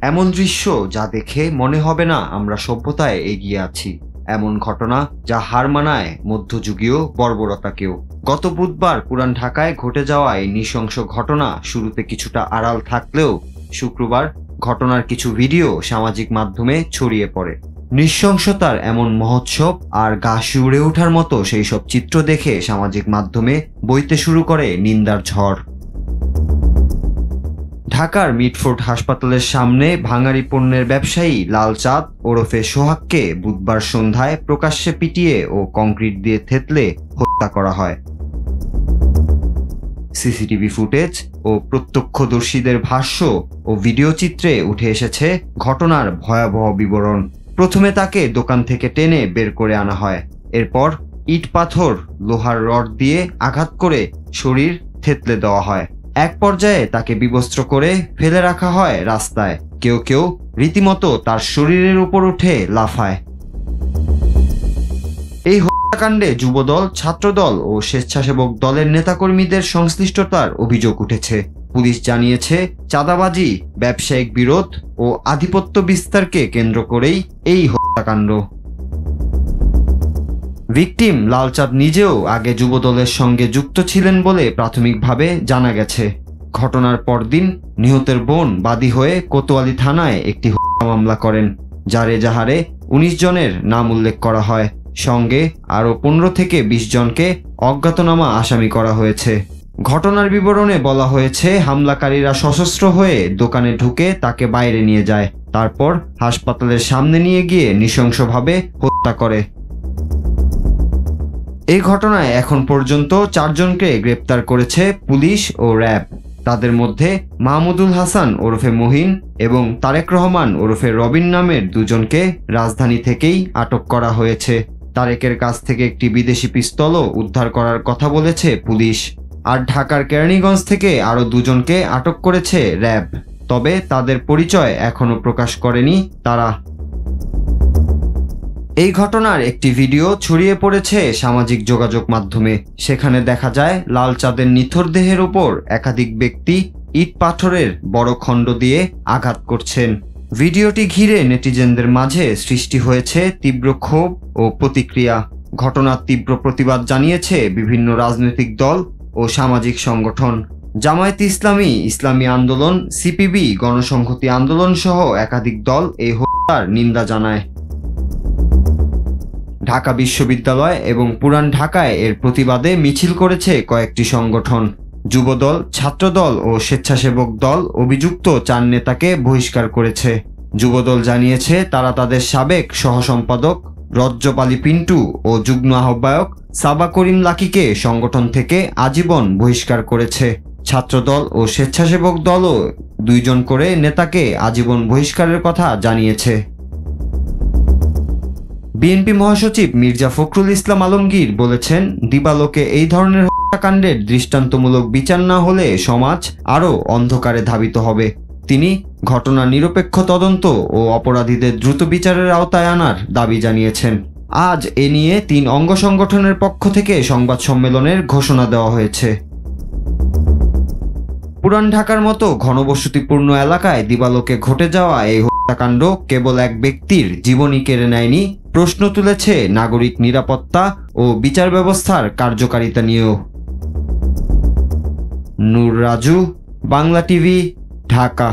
এমন দৃশ্য যা দেখে মনে হবে না আমরা সভ্যতায় এগিয়ে আছি। এমন ঘটনা যা হার মানায় মধ্যযুগীয় বর্বরতাকেও। গত বুধবার পুরান ঢাকায় ঘটে যাওয়া এই নৃশংস ঘটনা শুরুতে কিছুটা আড়াল থাকলেও শুক্রবার ঘটনার কিছু ভিডিও সামাজিক মাধ্যমে ছড়িয়ে পড়ে। নৃশংসতার এমন মহোৎসব আর গা শিউরে ওঠার মতো সেই সব চিত্র দেখে সামাজিক মাধ্যমে বইতে শুরু করে নিন্দার ঝড়। ঢাকার মিটফোর্ড হাসপাতালের সামনে ভাঙাড়ি পণ্যের ব্যবসায়ী লাল চাঁদ ওরফে সোহাগকে বুধবার সন্ধ্যায় প্রকাশ্যে পিটিয়ে ও কংক্রিট দিয়ে থেতলে হত্যা করা হয়। সিসিটিভি ফুটেজ ও প্রত্যক্ষদর্শীদের ভাষ্য ও ভিডিও চিত্রে উঠে এসেছে ঘটনার ভয়াবহ বিবরণ। প্রথমে তাকে দোকান থেকে টেনে বের করে আনা হয়, এরপর ইট পাথর লোহার রড দিয়ে আঘাত করে শরীর থেতলে দেওয়া হয়। এক পর্যায়ে তাকে বিবস্ত্র করে ফেলে রাখা হয় রাস্তায়। কেউ কেউ রীতিমতো তার শরীরের উপর উঠে লাফায়। এই হত্যাকাণ্ডে যুবদল, ছাত্রদল ও স্বেচ্ছাসেবক দলের নেতাকর্মীদের সংশ্লিষ্টতার অভিযোগ উঠেছে। পুলিশ জানিয়েছে, চাঁদাবাজি, ব্যবসায়িক বিরোধ ও আধিপত্য বিস্তারকে কেন্দ্র করেই এই হত্যাকাণ্ড। ভিকটিম লালচাঁদ নিজেও আগে যুবদলের সঙ্গে যুক্ত ছিলেন বলে প্রাথমিকভাবে জানা গেছে। ঘটনার পরদিন নিহতের বোন বাদী হয়ে কোতোয়ালি থানায় একটি হত্যা মামলা করেন, যার এজাহারে 19 জনের নাম উল্লেখ করা হয়। সঙ্গে আরও 15 থেকে 20 জনকে অজ্ঞাতনামা আসামি করা হয়েছে। ঘটনার বিবরণে বলা হয়েছে, হামলাকারীরা সশস্ত্র হয়ে দোকানে ঢুকে তাকে বাইরে নিয়ে যায়, তারপর হাসপাতালের সামনে নিয়ে গিয়ে নৃশংসভাবে হত্যা করে। এই ঘটনায় এখন পর্যন্ত 4 জনকে গ্রেপ্তার করেছে পুলিশ ও র্যাব। তাদের মধ্যে মাহমুদুল হাসান ওরফে মহিন এবং তারেক রহমান ওরফে রবিন নামের 2 জনকে রাজধানী থেকেই আটক করা হয়েছে। তারেকের কাছ থেকে একটি বিদেশি পিস্তলও উদ্ধার করার কথা বলেছে পুলিশ। আর ঢাকার কেরানীগঞ্জ থেকে আরও 2 জনকে আটক করেছে র্যাব, তবে তাদের পরিচয় এখনো প্রকাশ করেনি তারা। এই ঘটনার একটি ভিডিও ছড়িয়ে পড়েছে সামাজিক যোগাযোগ মাধ্যমে। সেখানে দেখা যায় লাল চাঁদের নিথর দেহের উপর একাধিক ব্যক্তি ইট পাথরের বড় খণ্ড দিয়ে আঘাত করছেন। ভিডিওটি ঘিরে নেটিজেনদের মাঝে সৃষ্টি হয়েছে তীব্র ক্ষোভ ও প্রতিক্রিয়া। ঘটনার তীব্র প্রতিবাদ জানিয়েছে বিভিন্ন রাজনৈতিক দল ও সামাজিক সংগঠন। জামায়াতে ইসলামী, ইসলামী আন্দোলন, সিপিবি, গণসংহতি আন্দোলন সহ একাধিক দল এই হত্যার নিন্দা জানায়। ঢাকা বিশ্ববিদ্যালয় এবং পুরান ঢাকায় এর প্রতিবাদে মিছিল করেছে কয়েকটি সংগঠন। যুবদল, ছাত্রদল ও স্বেচ্ছাসেবক দল অভিযুক্ত 4 নেতাকে বহিষ্কার করেছে। যুবদল জানিয়েছে, তারা তাদের সাবেক সহসম্পাদক রজ্জপালি পিন্টু ও যুগ্ম আহ্বায়ক সাবা করিম লাকিকে সংগঠন থেকে আজীবন বহিষ্কার করেছে। ছাত্রদল ও স্বেচ্ছাসেবক দলও 2 জন করে নেতাকে আজীবন বহিষ্কারের কথা জানিয়েছে। বিএনপি মহাসচিব মির্জা ফখরুল ইসলাম আলমগীর বলেছেন, দিবালোকে এই ধরনের হত্যাকাণ্ডের দৃষ্টান্তমূলক বিচার না হলে সমাজ আরও অন্ধকারে ধাবিত হবে। তিনি ঘটনার নিরপেক্ষ তদন্ত ও অপরাধীদের দ্রুত বিচারের আওতায় আনার দাবি জানিয়েছেন। আজ এ নিয়ে 3 অঙ্গ সংগঠনের পক্ষ থেকে সংবাদ সম্মেলনের ঘোষণা দেওয়া হয়েছে। পুরান ঢাকার মতো ঘনবসতিপূর্ণ এলাকায় দিবালোকে ঘটে যাওয়া এই হত্যাকাণ্ড কেবল এক ব্যক্তির জীবনই কেড়ে নেয়নি, প্রশ্ন তুলেছে নাগরিক নিরাপত্তা ও বিচার ব্যবস্থার কার্যকারিতা নিয়েও। নূর রাজু, বাংলা টিভি, ঢাকা।